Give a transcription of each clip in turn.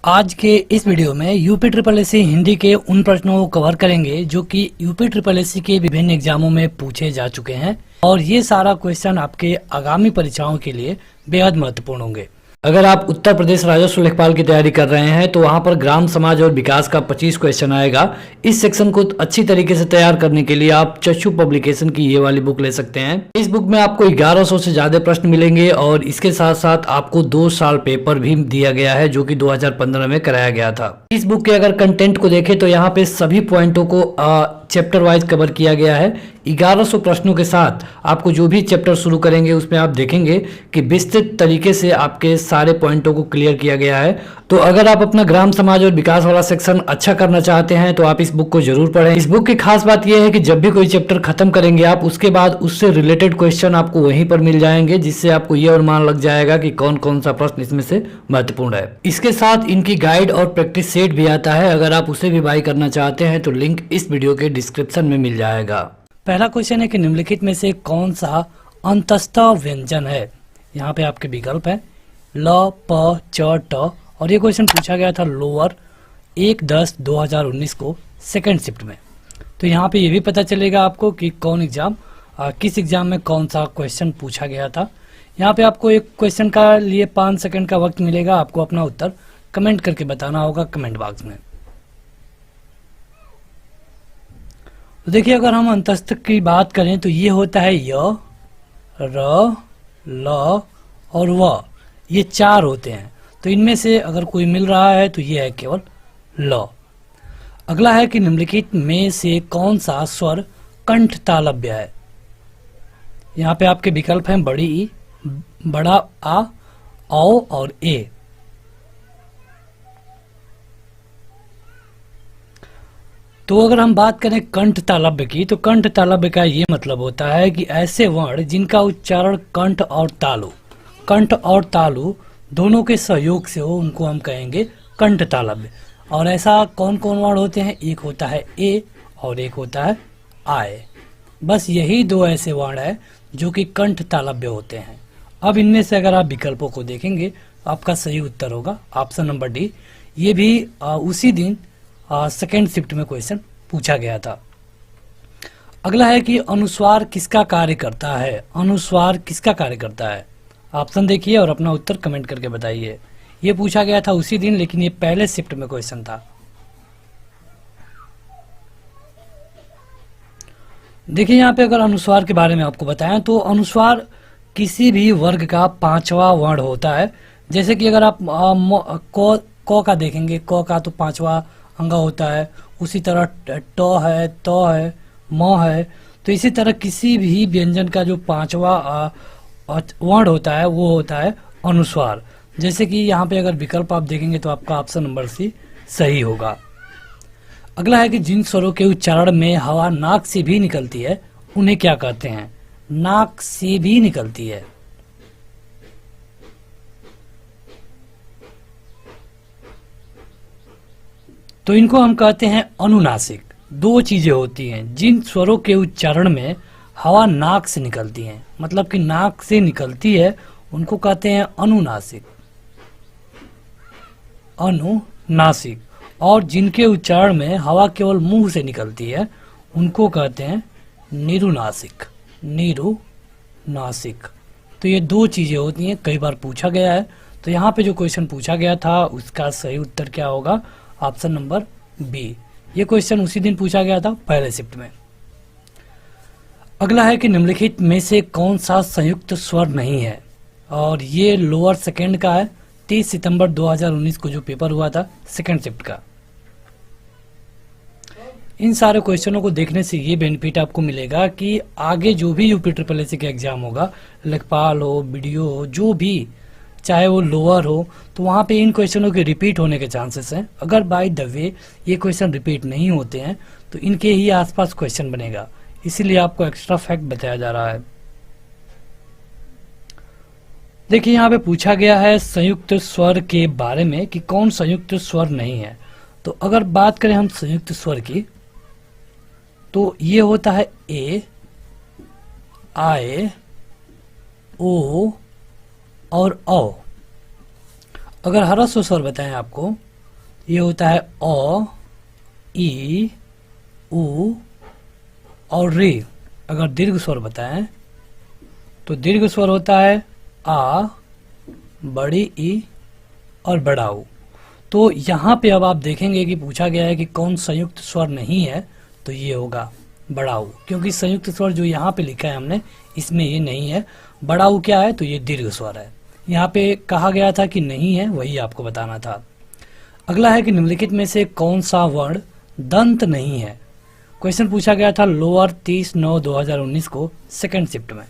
आज के इस वीडियो में यूपी ट्रिपल एससी हिंदी के उन प्रश्नों को कवर करेंगे जो कि यूपी ट्रिपल एससी के विभिन्न एग्जामों में पूछे जा चुके हैं और ये सारा क्वेश्चन आपके आगामी परीक्षाओं के लिए बेहद महत्वपूर्ण होंगे। अगर आप उत्तर प्रदेश राजस्व लेखपाल की तैयारी कर रहे हैं तो वहां पर ग्राम समाज और विकास का 25 क्वेश्चन आएगा। इस सेक्शन को अच्छी तरीके से तैयार करने के लिए आप चक्षु पब्लिकेशन की ये वाली बुक ले सकते हैं। इस बुक में आपको 1100 से ज्यादा प्रश्न मिलेंगे और इसके साथ साथ आपको 2 साल पेपर भी दिया गया है जो कि 2015 में कराया गया था। इस बुक के अगर कंटेंट को देखें तो यहाँ पे सभी पॉइंटों को चैप्टर वाइज कवर किया गया है। 1100 प्रश्नों के साथ आपको जो भी चैप्टर शुरू करेंगे उसमें आप देखेंगे कि विस्तृत तरीके से आपके सारे पॉइंटों को क्लियर किया गया है। तो अगर आप अपना ग्राम समाज और विकास वाला सेक्शन अच्छा करना चाहते हैं तो आप इस बुक को जरूर पढ़ें। इस बुक की खास बात यह है कि जब भी कोई चैप्टर खत्म करेंगे आप उसके बाद उससे रिलेटेड क्वेश्चन आपको वहीं पर मिल जाएंगे, जिससे आपको यह अनुमान लग जाएगा कि कौन कौन सा प्रश्न इसमें से महत्वपूर्ण है। इसके साथ इनकी गाइड और प्रैक्टिस सेट भी आता है। अगर आप उसे भी बाय करना चाहते हैं तो लिंक इस वीडियो के डिस्क्रिप्शन में मिल जाएगा। पहला क्वेश्चन है कि निम्नलिखित में से कौन सा अंतस्थ व्यंजन है। यहाँ पे आपके विकल्प है ल, प, च, ट और ये क्वेश्चन पूछा गया था लोअर 1/10/2019 को सेकंड शिफ्ट में। तो यहाँ पे ये भी पता चलेगा आपको कि कौन एग्जाम किस एग्जाम में कौन सा क्वेश्चन पूछा गया था। यहाँ पे आपको एक क्वेश्चन का लिए 5 सेकंड का वक्त मिलेगा। आपको अपना उत्तर कमेंट करके बताना होगा कमेंट बॉक्स में। तो देखिए, अगर हम अंतस्थ की बात करें तो ये होता है य, र, ल और व। ये 4 होते हैं। तो इनमें से अगर कोई मिल रहा है तो ये है केवल ल। अगला है कि निम्नलिखित में से कौन सा स्वर कंठ तालव्य है। यहाँ पे आपके विकल्प हैं बड़ी ई, बड़ा आ, औ और ए। तो अगर हम बात करें कंठ तालव्य की तो कंठ तालव्य का ये मतलब होता है कि ऐसे वर्ण जिनका उच्चारण कंठ और तालु, कंठ और तालु दोनों के सहयोग से हो, उनको हम कहेंगे कंठ तालव्य। और ऐसा कौन कौन वर्ण होते हैं, एक होता है ए और एक होता है आए। बस यही 2 ऐसे वर्ण है जो कि कंठ तालव्य होते हैं। अब इनमें से अगर आप विकल्पों को देखेंगे आपका सही उत्तर होगा ऑप्शन नंबर डी। ये भी उसी दिन सेकेंड शिफ्ट में क्वेश्चन पूछा गया था। अगला है कि अनुस्वार किसका कार्य करता है। अनुस्वार किसका कार्य करता है, ऑप्शन देखिए और अपना उत्तर कमेंट करके बताइए। ये पूछा गया था उसी दिन, लेकिन ये पहले शिफ्ट में क्वेश्चन था। देखिए, यहाँ पे अगर अनुस्वार के बारे में आपको बताएं तो अनुस्वार किसी भी वर्ग का 5वां वर्ण होता है। जैसे कि अगर आप क का देखेंगे, क का तो 5वां अंग होता है। उसी तरह ट है, त है, म है। तो इसी तरह किसी भी व्यंजन का जो 5वां वर्ण होता है वो होता है अनुस्वार। जैसे कि यहाँ पे अगर विकल्प आप देखेंगे तो आपका ऑप्शन नंबर सी सही होगा। अगला है कि जिन स्वरों के उच्चारण में हवा नाक से भी निकलती है उन्हें क्या कहते हैं। नाक से भी निकलती है, तो इनको हम कहते हैं अनुनासिक। 2 चीजें होती हैं, जिन स्वरों के उच्चारण में हवा नाक से निकलती है, मतलब कि नाक से निकलती है, उनको कहते हैं अनुनासिक, अनुनासिक। और जिनके उच्चारण में हवा केवल मुंह से निकलती है उनको कहते हैं निरुनासिक, निरुनासिक। तो ये 2 चीजें होती हैं, कई बार पूछा गया है। तो यहाँ पे जो क्वेश्चन पूछा गया था उसका सही उत्तर क्या होगा, ऑप्शन नंबर बी। ये क्वेश्चन उसी दिन पूछा गया था पहले शिफ्ट में। अगला है कि निम्नलिखित में से कौन सा संयुक्त स्वर नहीं है, और ये लोअर सेकेंड का है। 30 सितंबर 2019 को जो पेपर हुआ था सेकेंड शिफ्ट का। इन सारे क्वेश्चनों को देखने से ये बेनिफिट आपको मिलेगा कि आगे जो भी यूपी ट्रिपल एससी का एग्जाम होगा, लेखपाल हो, बीडीओ हो, जो भी, चाहे वो लोअर हो, तो वहाँ पे इन क्वेश्चनों के रिपीट होने के चांसेस हैं। अगर बाय द वे ये क्वेश्चन रिपीट नहीं होते हैं तो इनके ही आसपास क्वेश्चन बनेगा, इसीलिए आपको एक्स्ट्रा फैक्ट बताया जा रहा है। देखिए, यहाँ पे पूछा गया है संयुक्त स्वर के बारे में कि कौन संयुक्त स्वर नहीं है। तो अगर बात करें हम संयुक्त स्वर की तो ये होता है ए, आए, ओ और औ। अगर ह्रस्व स्वर बताएं आपको ये होता है अ, ई, उ और रे। अगर दीर्घ स्वर बताएं तो दीर्घ स्वर होता है आ, बड़ी ई और बड़ा ऊ। तो यहाँ पे अब आप देखेंगे कि पूछा गया है कि कौन संयुक्त स्वर नहीं है, तो ये होगा बड़ा ऊ, क्योंकि संयुक्त स्वर जो यहाँ पे लिखा है हमने इसमें ये नहीं है। बड़ा ऊ क्या है, तो ये दीर्घ स्वर है। यहाँ पे कहा गया था कि नहीं है, वही आपको बताना था। अगला है कि निम्नलिखित में से कौन सा वर्ण दंत नहीं है। क्वेश्चन पूछा गया था लोअर 30/9/2019 को सेकंड शिफ्ट में।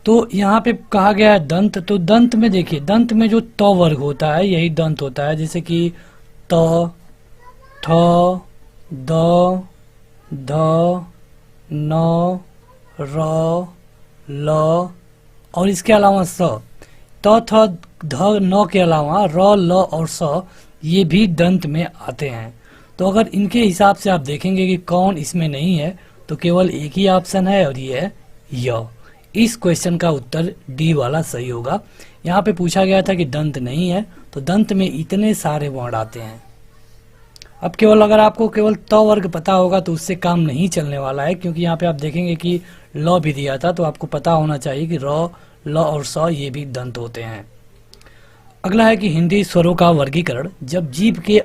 तो यहाँ पे कहा गया है दंत। तो दंत में देखिए, दंत में जो त वर्ग होता है यही दंत होता है, जैसे कि त, थ, द, ध, न, र, ल और इसके अलावा स। त, थ, ध, न के अलावा र, ल और स ये भी दंत में आते हैं। तो अगर इनके हिसाब से आप देखेंगे कि कौन इसमें नहीं है, तो केवल एक ही ऑप्शन है और ये है य। इस क्वेश्चन का उत्तर डी वाला सही होगा। यहाँ पे पूछा गया था कि दंत नहीं है, तो दंत में इतने सारे वर्ण आते हैं। अब केवल अगर आपको केवल त वर्ग पता होगा तो उससे काम नहीं चलने वाला है, क्योंकि यहाँ पे आप देखेंगे कि ल भी दिया था, तो आपको पता होना चाहिए कि र, ल और स ये भी दंत होते हैं। अगला है कि हिंदी स्वरों का वर्गीकरण जब जीभ के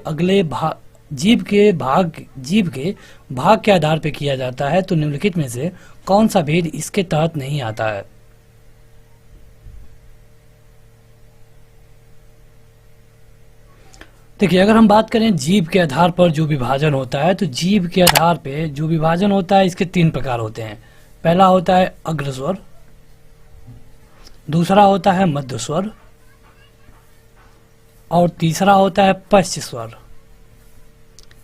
भाग के आधार पर किया जाता है, तो निम्नलिखित में से कौन सा भेद इसके तहत नहीं आता है। देखिए, अगर हम बात करें जीभ के आधार पर जो विभाजन होता है, तो जीभ के आधार पे जो विभाजन होता है इसके 3 प्रकार होते हैं। पहला होता है अग्रस्वर, दूसरा होता है मध्य स्वर और तीसरा होता है पश्च स्वर।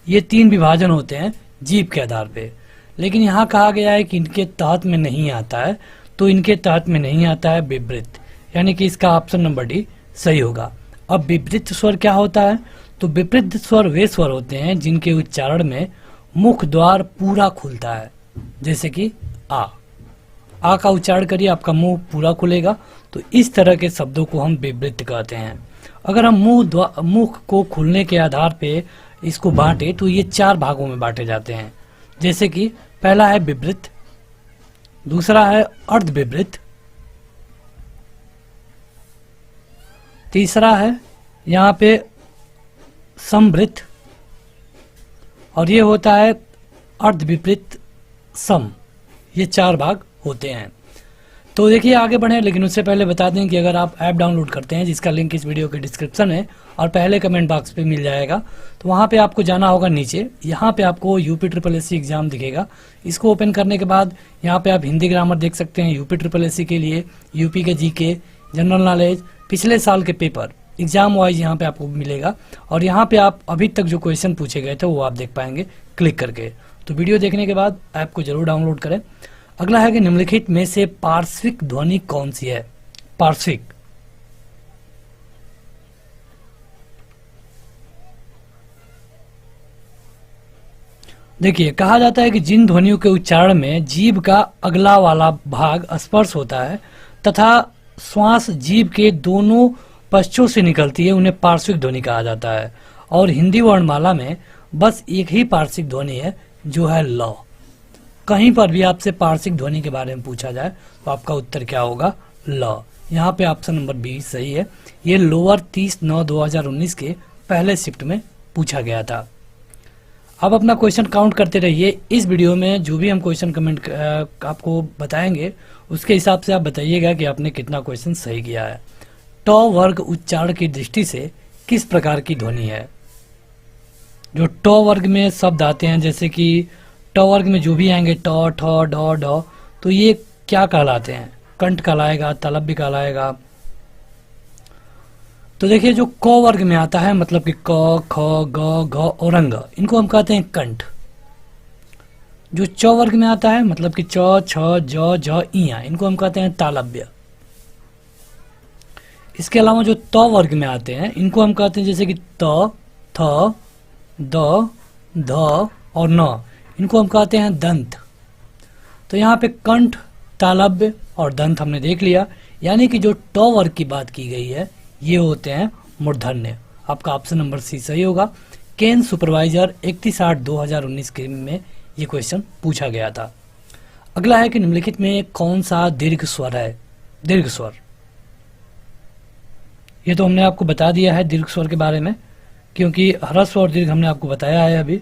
ये 3 विभाजन होते हैं जीभ के आधार पे। लेकिन यहाँ कहा गया है कि इनके तहत में नहीं आता है, तो इनके तहत में नहीं आता है विवृत, यानी कि इसका ऑप्शन नंबर डी सही होगा। अब विपरीत स्वर क्या होता है, तो विपरीत स्वर वे स्वर होते हैं जिनके उच्चारण में मुख द्वार पूरा खुलता है, जैसे कि आ का उच्चारण करिए, आपका मुंह पूरा खुलेगा, तो इस तरह के शब्दों को हम विवृत कहते हैं। अगर हम मुख को खुलने के आधार पे इसको बांटे तो ये 4 भागों में बांटे जाते हैं, जैसे कि पहला है विवृत, दूसरा है अर्ध विवृत, तीसरा है यहाँ पे समवृत और ये होता है अर्ध विपरीत सम। ये 4 भाग होते हैं। तो देखिए आगे बढ़े, लेकिन उससे पहले बता दें कि अगर आप ऐप डाउनलोड करते हैं, जिसका लिंक इस वीडियो के डिस्क्रिप्शन में और पहले कमेंट बॉक्स पे मिल जाएगा, तो वहाँ पे आपको जाना होगा नीचे। यहाँ पे आपको UPSSC एग्जाम दिखेगा। इसको ओपन करने के बाद यहाँ पे आप हिंदी ग्रामर देख सकते हैं। UPSSC के लिए यूपी के जीके, जनरल नॉलेज, पिछले साल के पेपर एग्जाम वाइज यहाँ पे आपको मिलेगा और यहाँ पे आप अभी तक जो क्वेश्चन पूछे गए थे वो आप देख पाएंगे क्लिक करके। तो वीडियो देखने के बाद ऐप को जरूर डाउनलोड करें। अगला है कि निम्नलिखित में से पार्श्विक ध्वनि कौन सी है। पार्श्विक, देखिए कहा जाता है कि जिन ध्वनियों के उच्चारण में जीभ का अगला वाला भाग स्पर्श होता है तथा श्वास जीभ के दोनों पश्चों से निकलती है, उन्हें पार्श्विक ध्वनि कहा जाता है। और हिंदी वर्णमाला में बस एक ही पार्श्विक ध्वनि है जो है ल। कहीं पर भी आपसे पार्श्विक ध्वनि के बारे में पूछा जाए तो आपका उत्तर क्या होगा, ल। यहाँ पे ऑप्शन नंबर बी सही है। ये लोअर 30/9/2019 के पहले शिफ्ट में पूछा गया था। अब अपना क्वेश्चन काउंट करते रहिए। इस वीडियो में जो भी हम क्वेश्चन कमेंट आपको बताएंगे उसके हिसाब से आप बताइएगा कि आपने कितना क्वेश्चन सही किया है। ट वर्ग उच्चारण की दृष्टि से किस प्रकार की ध्वनि है। जो ट वर्ग में शब्द आते हैं, जैसे कि ट वर्ग में जो भी आएंगे ट, ठ, ड, ढ, तो ये क्या कहलाते हैं, कंठ कहलाएगा, तालब भी कहलाएगा। तो देखिए जो क वर्ग में आता है, मतलब कि क, ख, ग, घ और अंग, इनको हम कहते हैं कंठ। जो च वर्ग में आता है, मतलब कि च, छ, ज, झ, इया, इनको हम कहते हैं तालव्य। इसके अलावा जो त वर्ग में आते हैं इनको हम कहते हैं जैसे कि त, थ, द, ध और न, इनको हम कहते हैं दंत। तो यहाँ पे कंठ तालव्य और दंत हमने देख लिया, यानी कि जो ट वर्ग की बात की गई है ये होते हैं मूर्धन्य। आपका ऑप्शन नंबर सी सही होगा। केन सुपरवाइजर 31/8/2019 के में ये क्वेश्चन पूछा गया था। अगला है कि निम्नलिखित में कौन सा दीर्घ स्वर है? दीर्घ स्वर, ये तो हमने आपको बता दिया है दीर्घ स्वर के बारे में, क्योंकि ह्रस्व और दीर्घ हमने आपको बताया है अभी।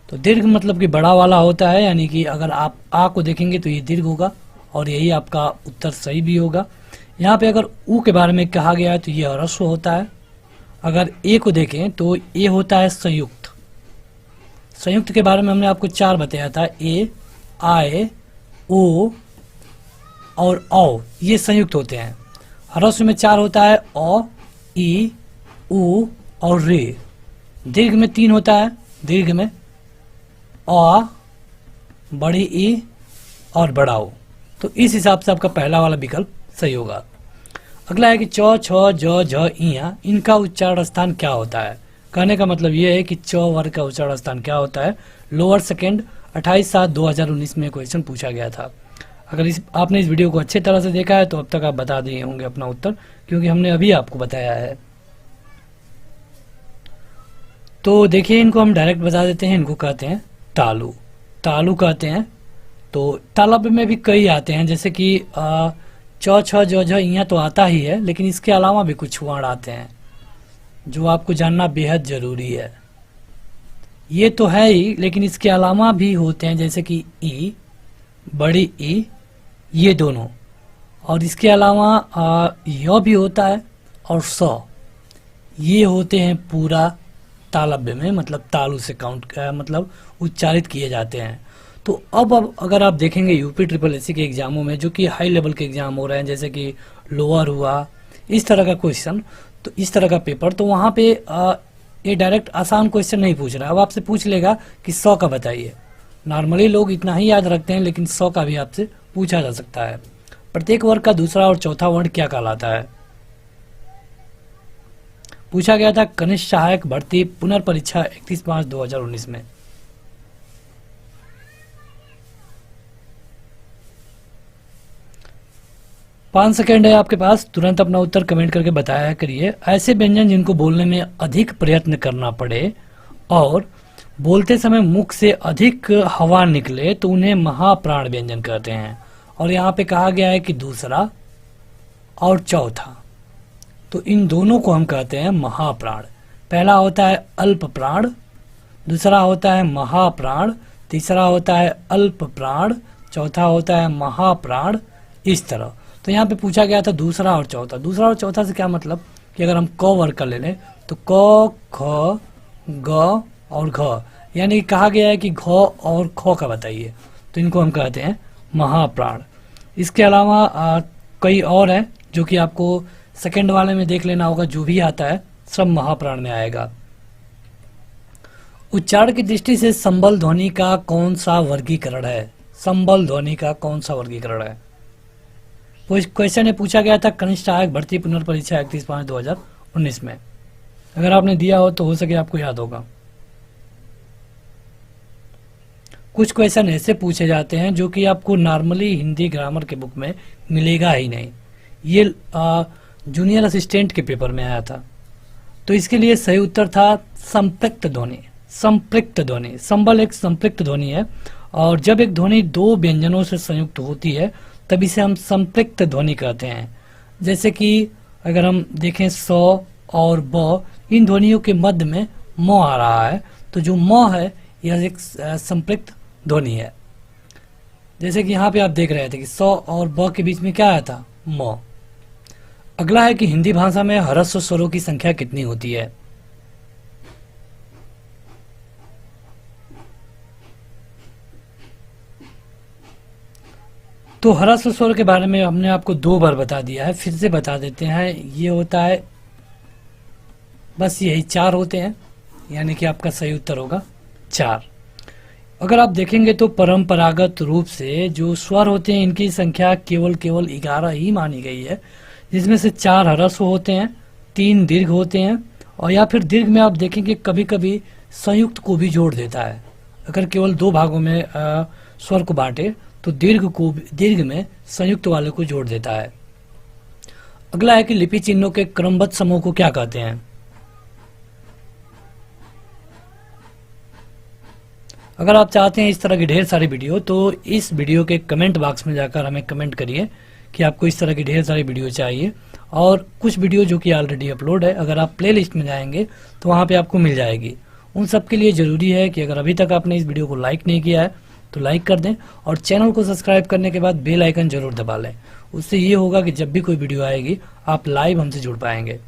तो दीर्घ मतलब कि बड़ा वाला होता है, यानी कि अगर आप आ को देखेंगे तो ये दीर्घ होगा और यही आपका उत्तर सही भी होगा। यहाँ पे अगर ऊ के बारे में कहा गया है तो ये ह्रस्व होता है। अगर ए को देखें तो ए होता है संयुक्त। संयुक्त के बारे में हमने आपको 4 बताया था, ए, आए, ओ और औ, ये संयुक्त होते हैं। ह्रस्व में 4 होता है, औ, ई, उ और रे। दीर्घ में 3 होता है, दीर्घ में अ, बड़ी ई और बड़ा ओ। तो इस हिसाब से आपका पहला वाला विकल्प सही होगा। अगला है कि च, छ, ज, झ, इया, इनका उच्चारण स्थान क्या होता है? कहने का मतलब ये है कि च वर्ग का उच्चारण स्थान क्या होता है। लोअर सेकेंड 28/7/2019 में क्वेश्चन पूछा गया था। अगर आपने इस वीडियो को अच्छे तरह से देखा है तो अब तक आप बता दिए होंगे अपना उत्तर, क्योंकि हमने अभी आपको बताया है। तो देखिए, इनको हम डायरेक्ट बता देते हैं। इनको कहते हैं तालु, तालु कहते हैं। तो तालव्य में भी कई आते हैं, जैसे कि च, छ, ज, झ, इया तो आता ही है, लेकिन इसके अलावा भी कुछ वर्ण आते हैं जो आपको जानना बेहद जरूरी है। ये तो है ही, लेकिन इसके अलावा भी होते हैं, जैसे कि ई, बड़ी ई, ये दोनों। और इसके अलावा य भी होता है और स, ये होते हैं पूरा तालव्य में, मतलब तालु से काउंट मतलब उच्चारित किए जाते हैं। तो अब अगर आप देखेंगे यूपी ट्रिपल एससी के एग्जामों में, जो कि हाई लेवल के एग्जाम हो रहे हैं, जैसे कि लोअर हुआ, इस तरह का क्वेश्चन, तो इस तरह का पेपर, तो वहाँ पे ये डायरेक्ट आसान क्वेश्चन नहीं पूछ रहा है। अब आपसे पूछ लेगा कि 100 का बताइए। नॉर्मली लोग इतना ही याद रखते हैं, लेकिन 100 का भी आपसे पूछा जा सकता है। प्रत्येक वर्ग का दूसरा और चौथा वर्ण क्या कहलाता है? पूछा गया था कनिष्ठ सहायक भर्ती पुनर्परीक्षा 31/5/2019 में। पाँच सेकेंड है आपके पास, तुरंत अपना उत्तर कमेंट करके बताया करिए। ऐसे व्यंजन जिनको बोलने में अधिक प्रयत्न करना पड़े और बोलते समय मुख से अधिक हवा निकले तो उन्हें महाप्राण व्यंजन कहते हैं। और यहाँ पे कहा गया है कि दूसरा और चौथा, तो इन दोनों को हम कहते हैं महाप्राण। पहला होता है अल्प प्राण, दूसरा होता है महाप्राण, तीसरा होता है अल्प प्राण, चौथा होता है महाप्राण, इस तरह। तो यहाँ पे पूछा गया था दूसरा और चौथा। दूसरा और चौथा से क्या मतलब कि अगर हम क वर्ग का ले लें तो क, ख, ग और घ, यानी कहा गया है कि घ और ख का बताइए, तो इनको हम कहते हैं महाप्राण। इसके अलावा कई और हैं जो कि आपको सेकंड वाले में देख लेना होगा, जो भी आता है सब महाप्राण में आएगा। उच्चारण की दृष्टि से संबल ध्वनि का कौन सा वर्गीकरण है? संबल ध्वनि का कौन सा वर्गीकरण है? क्वेश्चन ने पूछा गया था कनिष्ठ सहायक भर्ती पुनर्परीक्षा 31/5/2019 में। अगर आपने दिया हो सके आपको याद होगा। कुछ क्वेश्चन ऐसे पूछे जाते हैं जो कि आपको नॉर्मली हिंदी ग्रामर के बुक में मिलेगा ही नहीं। ये जूनियर असिस्टेंट के पेपर में आया था। तो इसके लिए सही उत्तर था संपृक्त ध्वनि। संपृक्त ध्वनि, संबल एक संपृक्त ध्वनि है, और जब एक ध्वनि दो व्यंजनों से संयुक्त होती है तब इसे हम संपृक्त ध्वनि कहते हैं। जैसे कि अगर हम देखें सौ और ब, इन ध्वनियों के मध्य में म आ रहा है, तो जो म है यह एक संपृक्त ध्वनि है। जैसे कि यहाँ पे आप देख रहे थे कि सौ और ब के बीच में क्या आया था? म। अगला है कि हिंदी भाषा में ह्रस्व स्वरों की संख्या कितनी होती है? तो ह्रस्व स्वर के बारे में हमने आपको 2 बार बता दिया है, फिर से बता देते हैं। ये होता है, बस यही 4 होते हैं, यानी कि आपका सही उत्तर होगा 4। अगर आप देखेंगे तो परंपरागत रूप से जो स्वर होते हैं इनकी संख्या केवल 11 ही मानी गई है, जिसमें से 4 ह्रस्व होते हैं, 3 दीर्घ होते हैं, और या फिर दीर्घ में आप देखेंगे कभी कभी संयुक्त को भी जोड़ देता है। अगर केवल दो भागों में स्वर को बांटे तो दीर्घ में संयुक्त वाले को जोड़ देता है। अगला है कि लिपि चिन्हों के क्रमबद्ध समूह को क्या कहते हैं। अगर आप चाहते हैं इस तरह की ढेर सारी वीडियो तो इस वीडियो के कमेंट बॉक्स में जाकर हमें कमेंट करिए कि आपको इस तरह की ढेर सारी वीडियो चाहिए। और कुछ वीडियो जो कि ऑलरेडी अपलोड है, अगर आप प्लेलिस्ट में जाएंगे तो वहाँ पे आपको मिल जाएगी। उन सब के लिए ज़रूरी है कि अगर अभी तक आपने इस वीडियो को लाइक नहीं किया है तो लाइक कर दें और चैनल को सब्सक्राइब करने के बाद बेल आइकन जरूर दबा लें। उससे ये होगा कि जब भी कोई वीडियो आएगी आप लाइव हमसे जुड़ पाएंगे।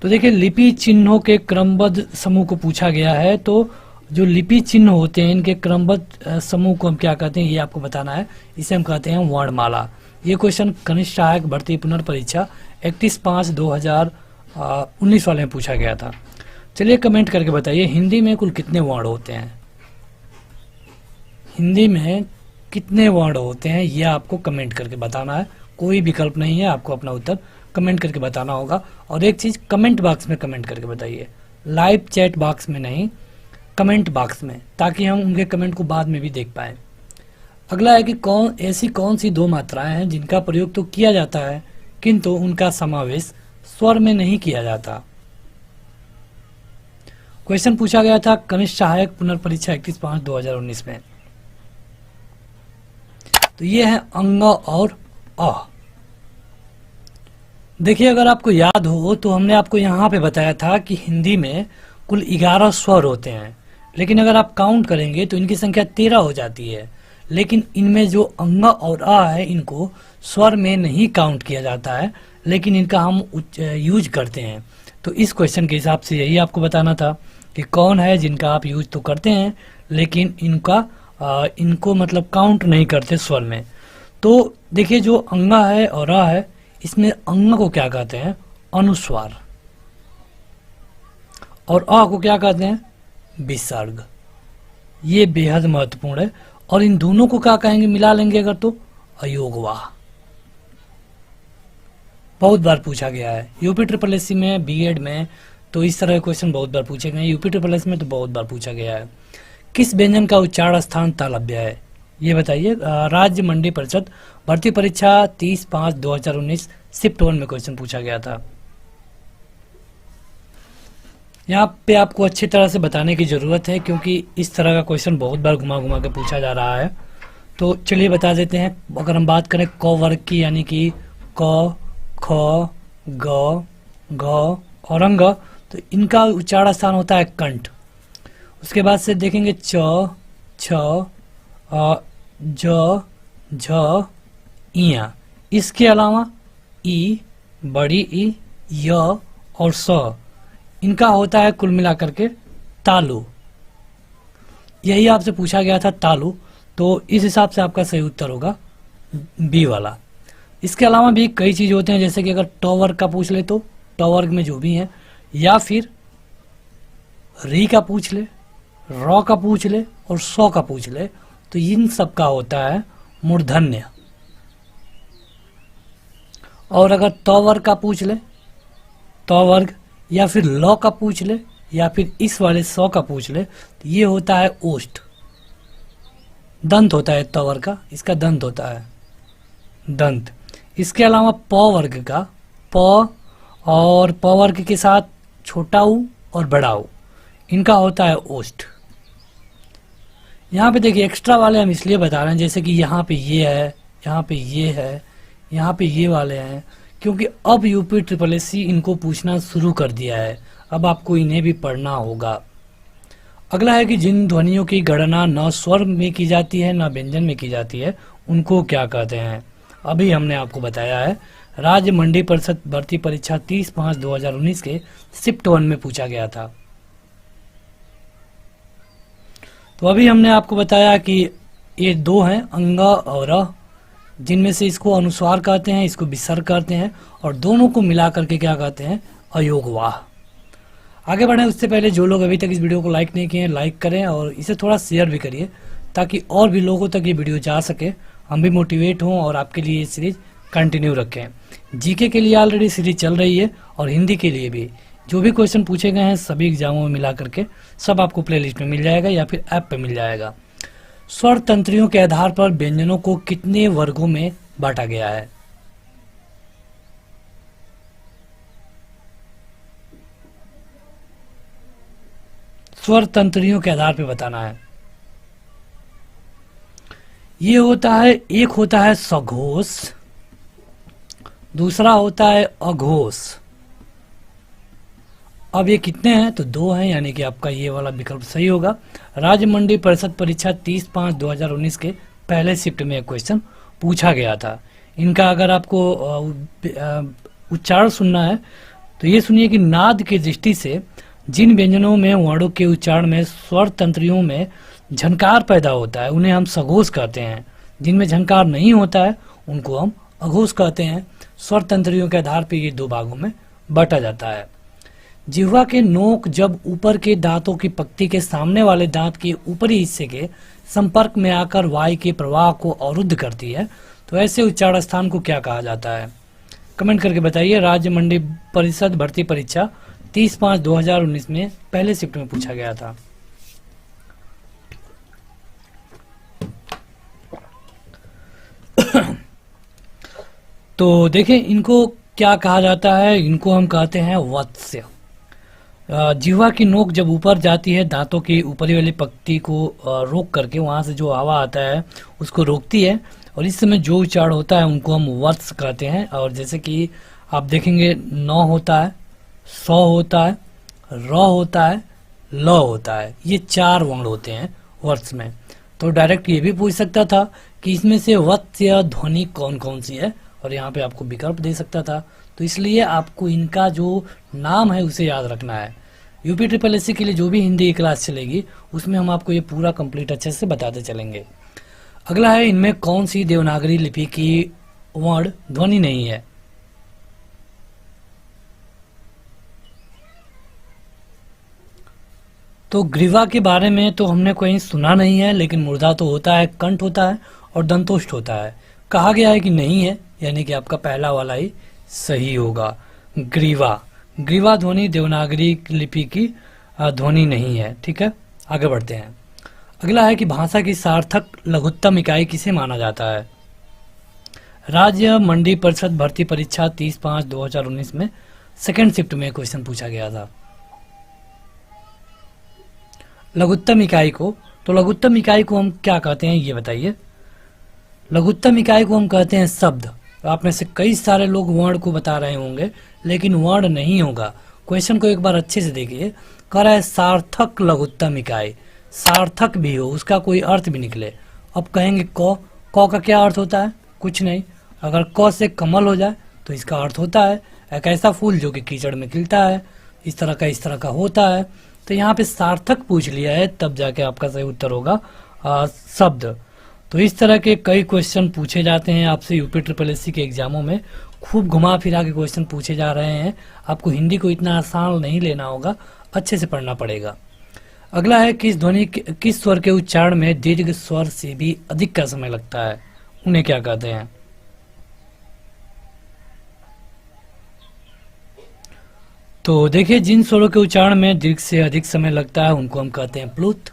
तो देखिए, लिपि चिन्हों के क्रमबद्ध समूह को पूछा गया है। तो जो लिपि चिन्ह होते हैं इनके क्रमबद्ध समूह को हम क्या कहते हैं ये आपको बताना है। इसे हम कहते हैं वर्णमाला। ये क्वेश्चन कनिष्ठ सहायक भर्ती पुनर्परीक्षा 31/5/2019 वाले में पूछा गया था। चलिए कमेंट करके बताइए, हिंदी में कुल कितने वर्ण होते हैं। हिंदी में कितने वर्ण होते हैं ये आपको कमेंट करके बताना है। कोई विकल्प नहीं है, आपको अपना उत्तर कमेंट करके बताना होगा। और एक चीज, कमेंट बॉक्स में कमेंट करके बताइए, लाइव चैट बॉक्स में नहीं, कमेंट बॉक्स में, ताकि हम उनके कमेंट को बाद में भी देख पाए। अगला है कि कौन सी दो मात्राएं हैं जिनका प्रयोग तो किया जाता है किंतु उनका समावेश स्वर में नहीं किया जाता। क्वेश्चन पूछा गया था कनिष्ठ सहायक पुनर्परीक्षा 31/5/2019 में। तो ये है अंग और अ। देखिए, अगर आपको याद हो तो हमने आपको यहाँ पे बताया था कि हिंदी में कुल 11 स्वर होते हैं, लेकिन अगर आप काउंट करेंगे तो इनकी संख्या 13 हो जाती है। लेकिन इनमें जो अंग और अ है इनको स्वर में नहीं काउंट किया जाता है, लेकिन इनका हम यूज करते हैं। तो इस क्वेश्चन के हिसाब से यही आपको बताना था कि कौन है जिनका आप यूज तो करते हैं लेकिन इनको मतलब काउंट नहीं करते स्वर में। तो देखिए, जो अंगा है और अ है, इसमें अंग को क्या कहते हैं, अनुस्वार, और अ को क्या कहते हैं, विसर्ग। ये बेहद महत्वपूर्ण है। और इन दोनों को क्या कहेंगे मिला लेंगे अगर, तो अयोगवाह। बहुत बार पूछा गया है यूपी ट्रिपल एससी में, बीएड में, तो इस तरह के क्वेश्चन बहुत बार पूछे गए हैं। यूपी ट्रिपल एससी में तो बहुत बार पूछा गया है। किस व्यंजन का उच्चारण स्थान तालव्य है ये बताइए। राज्य मंडी परिषद भर्ती परीक्षा 30/5/2019 शिफ्ट 1 में क्वेश्चन पूछा गया था। यहाँ पे आपको अच्छी तरह से बताने की जरूरत है क्योंकि इस तरह का क्वेश्चन बहुत बार घुमा घुमा के पूछा जा रहा है। तो चलिए बता देते हैं। अगर हम बात करें क वर्ग की, यानी कि क, ख, ग, घ और अंग, तो इनका उच्चारण स्थान होता है कंठ। उसके बाद से देखेंगे च, छ, ज, झ, इया। इसके अलावा ई, बड़ी ई, य और स, इनका होता है कुल मिलाकर के तालु। यही आपसे पूछा गया था तालु, तो इस हिसाब से आपका सही उत्तर होगा बी वाला। इसके अलावा भी कई चीज होते हैं, जैसे कि अगर ट वर्ग का पूछ ले तो ट वर्ग में जो भी है, या फिर री का पूछ ले, र का पूछ ले और सौ का पूछ ले, तो इन सब का होता है मूर्धन्य। और अगर त वर्ग का पूछ ले, त वर्ग, या फिर ल का पूछ ले, या फिर इस वाले सौ का पूछ ले, तो ये होता है ओष्ठ। दंत होता है त वर्ग का, इसका दंत होता है दंत। इसके अलावा प वर्ग का, प और प वर्ग के साथ छोटा ऊ और बड़ा ऊ, इनका होता है ओष्ठ। यहाँ पे देखिए एक्स्ट्रा वाले हम इसलिए बता रहे हैं, जैसे कि यहाँ पे ये है, यहाँ पे ये है, यहाँ पे ये वाले हैं, क्योंकि अब यूपी ट्रिपल एससी इनको पूछना शुरू कर दिया है। अब आपको इन्हें भी पढ़ना होगा। अगला है कि जिन ध्वनियों की गणना न स्वर में की जाती है न व्यंजन में की जाती है, उनको क्या कहते हैं। अभी हमने आपको बताया है, राज्य मंडी परिषद भर्ती परीक्षा 30/5/2019 के शिफ्ट 1 में पूछा गया था। तो अभी हमने आपको बताया कि ये दो हैं, अंग और अ, जिनमें से इसको अनुस्वार कहते हैं, इसको विसर्ग कहते हैं, और दोनों को मिला करके क्या कहते हैं, अयोगवाह। आगे बढ़े उससे पहले जो लोग अभी तक इस वीडियो को लाइक नहीं किए हैं, लाइक करें और इसे थोड़ा शेयर भी करिए, ताकि और भी लोगों तक ये वीडियो जा सके, हम भी मोटिवेट हों और आपके लिए ये सीरीज कंटिन्यू रखें। जीके के लिए ऑलरेडी सीरीज चल रही है और हिंदी के लिए भी। जो भी क्वेश्चन पूछे गए हैं सभी एग्जामों में मिला करके सब आपको प्लेलिस्ट में मिल जाएगा या फिर ऐप पे मिल जाएगा। स्वर तंत्रियों के आधार पर व्यंजनों को कितने वर्गों में बांटा गया है? स्वर तंत्रियों के आधार पे बताना है। ये होता है, एक होता है सघोष, दूसरा होता है अघोष। अब ये कितने हैं? तो 2 हैं, यानी कि आपका ये वाला विकल्प सही होगा। राज्य मंडी परिषद परीक्षा 30/5/2019 के पहले शिफ्ट में एक क्वेश्चन पूछा गया था। इनका अगर आपको उच्चारण सुनना है तो ये सुनिए कि नाद की दृष्टि से जिन व्यंजनों में वर्णों के उच्चारण में स्वर तंत्रियों में झनकार पैदा होता है उन्हें हम सघोष कहते हैं। जिनमें झनकार नहीं होता है उनको हम अघोष कहते हैं। स्वर तंत्रियों के आधार पर ये 2 भागों में बांटा जाता है। जिह्वा के नोक जब ऊपर के दांतों की पक्ति के सामने वाले दांत के ऊपरी हिस्से के संपर्क में आकर वायु के प्रवाह को अवरुद्ध करती है तो ऐसे उच्चारण स्थान को क्या कहा जाता है? कमेंट करके बताइए। राज्य मंडी परिषद भर्ती परीक्षा 30/5/2019 में पहले शिफ्ट में पूछा गया था। तो देखिए इनको क्या कहा जाता है, इनको हम कहते हैं वत्स्य। जिह्वा की नोक जब ऊपर जाती है दांतों की ऊपरी वाली पक्ति को रोक करके वहां से जो हवा आता है उसको रोकती है और इस समय जो उच्चारण होता है उनको हम वत्स कहते हैं। और जैसे कि आप देखेंगे न होता है, स होता है, र होता है, ल होता है, ये 4 वर्ण होते हैं वर्ड्स में। तो डायरेक्ट ये भी पूछ सकता था कि इसमें से वत्स्य ध्वनि कौन कौन सी है और यहाँ पे आपको विकल्प दे सकता था। तो इसलिए आपको इनका जो नाम है उसे याद रखना है। यूपी ट्रिपल एससी के लिए जो भी हिंदी की क्लास चलेगी उसमें हम आपको ये पूरा कंप्लीट अच्छे से बताते चलेंगे। अगला है, इनमें कौन सी देवनागरी लिपि की वर्ण ध्वनि नहीं है? तो ग्रीवा के बारे में तो हमने कहीं सुना नहीं है, लेकिन मूर्धा तो होता है, कंठ होता है और दंतोष्ठ होता है। कहा गया है कि नहीं है, यानी कि आपका पहला वाला ही सही होगा। ग्रीवा, ग्रीवा ध्वनि देवनागरी लिपि की ध्वनि नहीं है। ठीक है, आगे बढ़ते हैं। अगला है कि भाषा की सार्थक लघुत्तम इकाई किसे माना जाता है? राज्य मंडी परिषद भर्ती परीक्षा 30/5/2019 में सेकेंड शिफ्ट में क्वेश्चन पूछा गया था। लघुत्तम इकाई को, तो लघुत्तम इकाई को हम क्या कहते हैं ये बताइए। लघुत्तम इकाई को हम कहते हैं शब्द। आप में से कई सारे लोग वर्ण को बता रहे होंगे, लेकिन वर्ण नहीं होगा। क्वेश्चन को एक बार अच्छे से देखिए। कह रहा है सार्थक लघुत्तम इकाई, सार्थक भी हो, उसका कोई अर्थ भी निकले। अब कहेंगे क का क्या अर्थ होता है? कुछ नहीं। अगर क से कमल हो जाए तो इसका अर्थ होता है एक ऐसा फूल जो कि कीचड़ में खिलता है, इस तरह का होता है। तो यहाँ पे सार्थक पूछ लिया है, तब जाके आपका सही उत्तर होगा शब्द। तो इस तरह के कई क्वेश्चन पूछे जाते हैं आपसे यूपी ट्रिपल एससी के एग्जामों में। खूब घुमा फिरा के क्वेश्चन पूछे जा रहे हैं। आपको हिंदी को इतना आसान नहीं लेना होगा, अच्छे से पढ़ना पड़ेगा। अगला है, किस स्वर के उच्चारण में दीर्घ स्वर से भी अधिक का समय लगता है? उन्हें क्या कहते हैं? तो देखिए, जिन स्वरों के उच्चारण में दीर्घ से अधिक समय लगता है उनको हम कहते हैं प्लुत,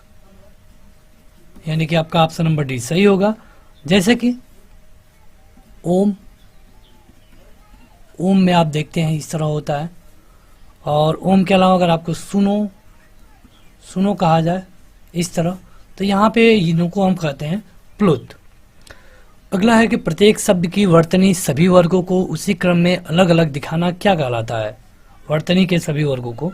यानी कि आपका ऑप्शन नंबर डी सही होगा। जैसे कि ओम, ओम में आप देखते हैं इस तरह होता है। और ओम के अलावा अगर आपको सुनो, सुनो कहा जाए इस तरह, तो यहाँ पे इनको हम कहते हैं प्लुत। अगला है कि प्रत्येक शब्द की वर्तनी सभी वर्गों को उसी क्रम में अलग अलग दिखाना क्या कहलाता है? वर्तनी के सभी वर्गों को।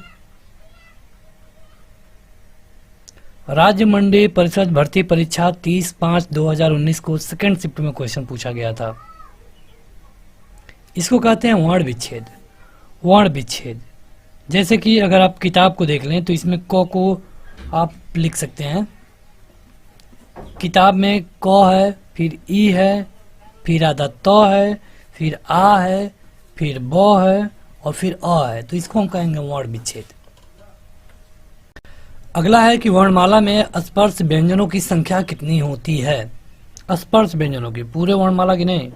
राज्य मंडी परिषद भर्ती परीक्षा 30/5/2019 को सेकेंड शिफ्ट में क्वेश्चन पूछा गया था। इसको कहते हैं वर्ण विच्छेद। वर्ण विच्छेद, जैसे कि अगर आप किताब को देख लें तो इसमें क को आप लिख सकते हैं। किताब में क है, फिर ई है, फिर आधा त है, फिर आ है, फिर ब है और फिर अ है। तो इसको हम कहेंगे वर्ण विच्छेद। अगला है कि वर्णमाला में स्पर्श व्यंजनों की संख्या कितनी होती है? स्पर्श व्यंजनों की, पूरे वर्णमाला की नहीं।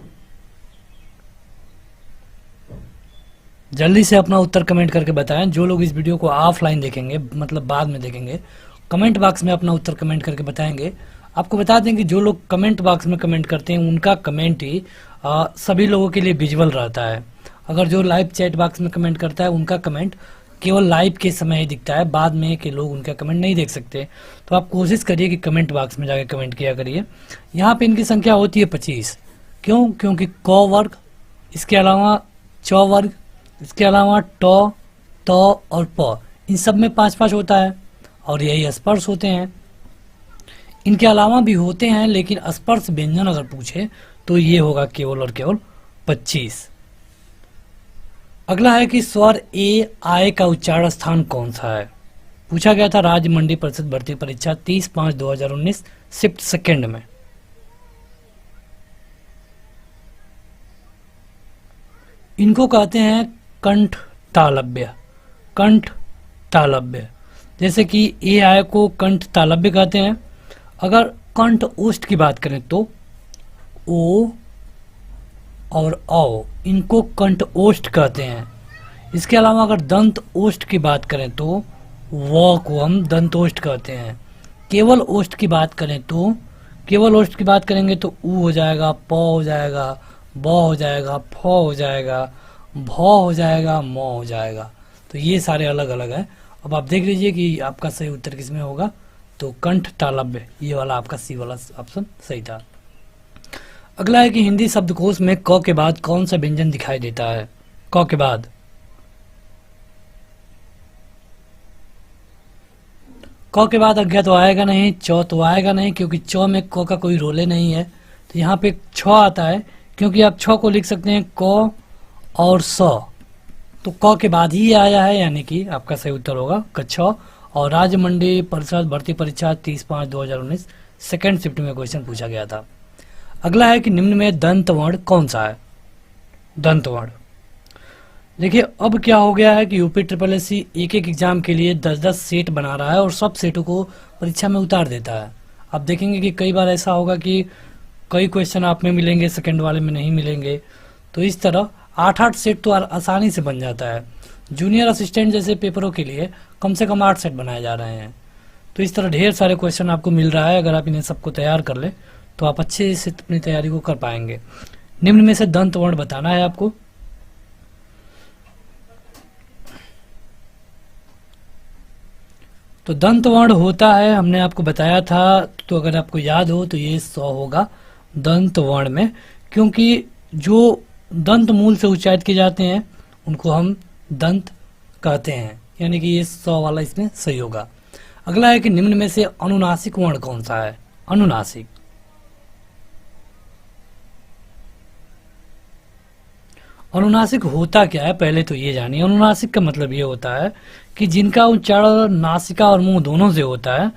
जल्दी से अपना उत्तर कमेंट करके बताएं। जो लोग इस वीडियो को ऑफलाइन देखेंगे, मतलब बाद में देखेंगे, कमेंट बॉक्स में अपना उत्तर कमेंट करके बताएंगे। आपको बता दें कि जो लोग कमेंट बॉक्स में कमेंट करते हैं उनका कमेंट ही सभी लोगों के लिए विजुअल रहता है। अगर जो लाइव चैट बॉक्स में कमेंट करता है उनका कमेंट केवल लाइव के समय ही दिखता है, बाद में के लोग उनका कमेंट नहीं देख सकते। तो आप कोशिश करिए कि कमेंट बॉक्स में जाकर कमेंट किया करिए। यहाँ पे इनकी संख्या होती है 25। क्यों? क्योंकि क वर्ग, इसके अलावा च वर्ग, इसके अलावा ट, त और प, इन सब में 5-5 होता है और यही स्पर्श होते हैं। इनके अलावा भी होते हैं, लेकिन स्पर्श व्यंजन अगर पूछे तो ये होगा केवल और केवल 25। अगला है कि स्वर ए आय का उच्चारण स्थान कौन सा है? पूछा गया था राज्य मंडी परिषद भर्ती परीक्षा 30/5/2019 शिफ्ट सेकेंड में। इनको कहते हैं कंठ तालव्य। कंठ तालव्य, जैसे कि ए आय को कंठ तालव्य कहते हैं। अगर कंठ ओष्ठ की बात करें तो ओ और औ, इनको कंठ ओष्ठ कहते हैं। इसके अलावा अगर दंत ओष्ठ की बात करें तो व को हम दंत ओष्ठ कहते हैं। केवल ओष्ठ की बात करें तो, केवल ओष्ठ की बात करेंगे तो ऊ हो जाएगा, प हो जाएगा, ब हो जाएगा, फ हो जाएगा, भ हो जाएगा, म हो जाएगा। तो ये सारे अलग अलग हैं। अब आप देख लीजिए कि आपका सही उत्तर किसमें होगा। तो कंठ तालव्य, ये वाला आपका सी वाला ऑप्शन सही था। अगला है कि हिंदी शब्दकोश में क के बाद कौन सा व्यंजन दिखाई देता है? क के बाद क के बाद अज्ञा तो आएगा नहीं, च तो आएगा नहीं, क्योंकि च में क का कोई रोले नहीं है। तो यहाँ पे छ आता है, क्योंकि आप छ को लिख सकते हैं क और स। तो क के बाद ही आया है, यानी कि आपका सही उत्तर होगा क। और राज्य मंडी परिषद भर्ती परीक्षा 30/5/2019 सेकेंड शिफ्ट में क्वेश्चन पूछा गया था। अगला है कि निम्न में दंत वर्ण कौन सा है? दंत वर्ण, देखिए अब क्या हो गया है कि यूपी ट्रिपल एससी एक एक एग्जाम के लिए 10-10 सेट बना रहा है और सब सेटों को परीक्षा में उतार देता है। आप देखेंगे कि कई बार ऐसा होगा कि कई क्वेश्चन आप में मिलेंगे, सेकंड वाले में नहीं मिलेंगे। तो इस तरह 8-8 सेट तो आसानी से बन जाता है। जूनियर असिस्टेंट जैसे पेपरों के लिए कम से कम 8 सेट बनाए जा रहे हैं। तो इस तरह ढेर सारे क्वेश्चन आपको मिल रहा है। अगर आप इन्हें सबको तैयार कर ले तो आप अच्छे से अपनी तैयारी को कर पाएंगे। निम्न में से दंत वर्ण बताना है आपको। तो दंत वर्ण होता है, हमने आपको बताया था, तो अगर आपको याद हो तो ये 100 होगा दंत वर्ण में, क्योंकि जो दंत मूल से उच्चारित किए जाते हैं उनको हम दंत कहते हैं, यानी कि ये 100 वाला इसमें सही होगा। अगला है कि निम्न में से अनुनासिक वर्ण कौन सा है? अनुनासिक, अनुनासिक होता क्या है पहले तो ये जानिए। अनुनासिक का मतलब ये होता है कि जिनका उच्चारण नासिका और मुंह दोनों से होता है,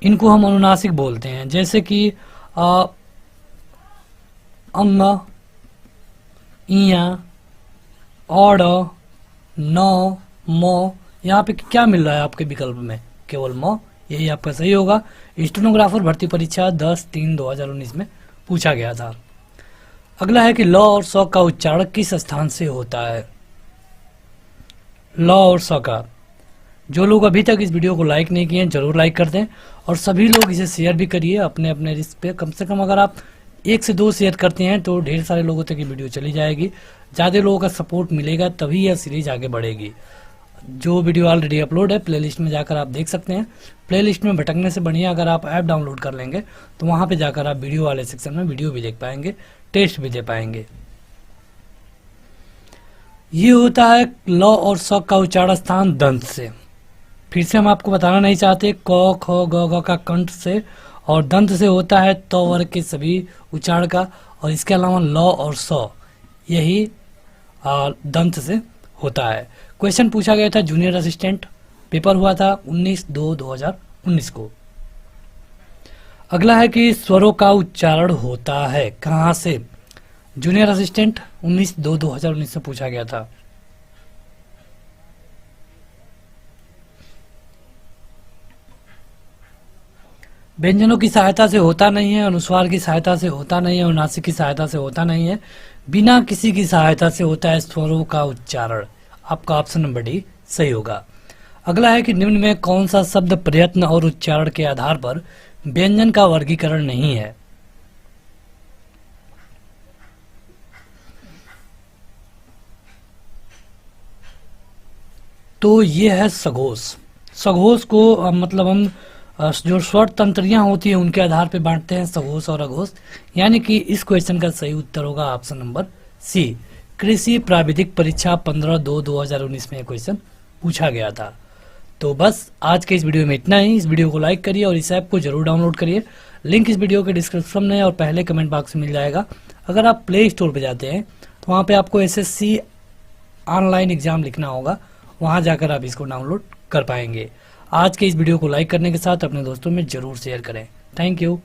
इनको हम अनुनासिक बोलते हैं। जैसे कि अंग, इया, औड़, न, म, यहाँ पे क्या मिल रहा है आपके विकल्प में? केवल म, यही आपका सही होगा। स्टेनोग्राफर भर्ती परीक्षा 10/3/2019 में पूछा गया था। अगला है कि ल और स का उच्चारण किस स्थान से होता है? ल और स का, जो लोग अभी तक इस वीडियो को लाइक नहीं किए हैं जरूर लाइक कर दें और सभी लोग इसे शेयर भी करिए अपने अपने रिस्क पे। कम से कम अगर आप 1 से 2 शेयर करते हैं तो ढेर सारे लोगों तक ये वीडियो चली जाएगी। ज़्यादा लोगों का सपोर्ट मिलेगा तभी यह सीरीज आगे बढ़ेगी। जो वीडियो ऑलरेडी अपलोड है प्लेलिस्ट में जाकर आप देख सकते हैं। प्लेलिस्ट में भटकने से बढ़िया अगर आप ऐप डाउनलोड कर लेंगे तो वहाँ पे जाकर आप वीडियो वाले सेक्शन में वीडियो भी देख पाएंगे, टेस्ट भी दे पाएंगे। ये होता है ल और स का उच्चारण स्थान दंत से। फिर से हम आपको बताना नहीं चाहते, क ख ग घ का कंठ से और दंत से होता है त वर्ग के सभी उच्चारण का, और इसके अलावा ल और स यही दंत से होता है। क्वेश्चन पूछा गया था जूनियर असिस्टेंट, पेपर हुआ था 19/2/2019 को। अगला है कि स्वरों का उच्चारण होता है कहाँ से? जूनियर असिस्टेंट 19/2/2019 से पूछा गया था। व्यंजनों की सहायता से होता नहीं है, अनुस्वार की सहायता से होता नहीं है, अनुनासिक की सहायता से होता नहीं है, बिना किसी की सहायता से होता है स्वरों का उच्चारण। आपका ऑप्शन नंबर डी सही होगा। अगला है कि निम्न में कौन सा शब्द प्रयत्न और उच्चारण के आधार पर व्यंजन का वर्गीकरण नहीं है। तो ये है सघोष। सघोष को मतलब हम जो स्वर तंत्रियां होती हैं उनके आधार पर बांटते हैं, सघोष और अघोष। यानी कि इस क्वेश्चन का सही उत्तर होगा ऑप्शन नंबर सी। कृषि प्राविधिक परीक्षा 15/2/2019 में क्वेश्चन पूछा गया था। तो बस आज के इस वीडियो में इतना ही। इस वीडियो को लाइक करिए और इस ऐप को जरूर डाउनलोड करिए। लिंक इस वीडियो के डिस्क्रिप्शन में और पहले कमेंट बॉक्स में मिल जाएगा। अगर आप प्ले स्टोर पर जाते हैं तो वहाँ पे आपको एसएससी ऑनलाइन एग्जाम लिखना होगा, वहाँ जाकर आप इसको डाउनलोड कर पाएंगे। आज के इस वीडियो को लाइक करने के साथ अपने दोस्तों में जरूर शेयर करें। Thank you.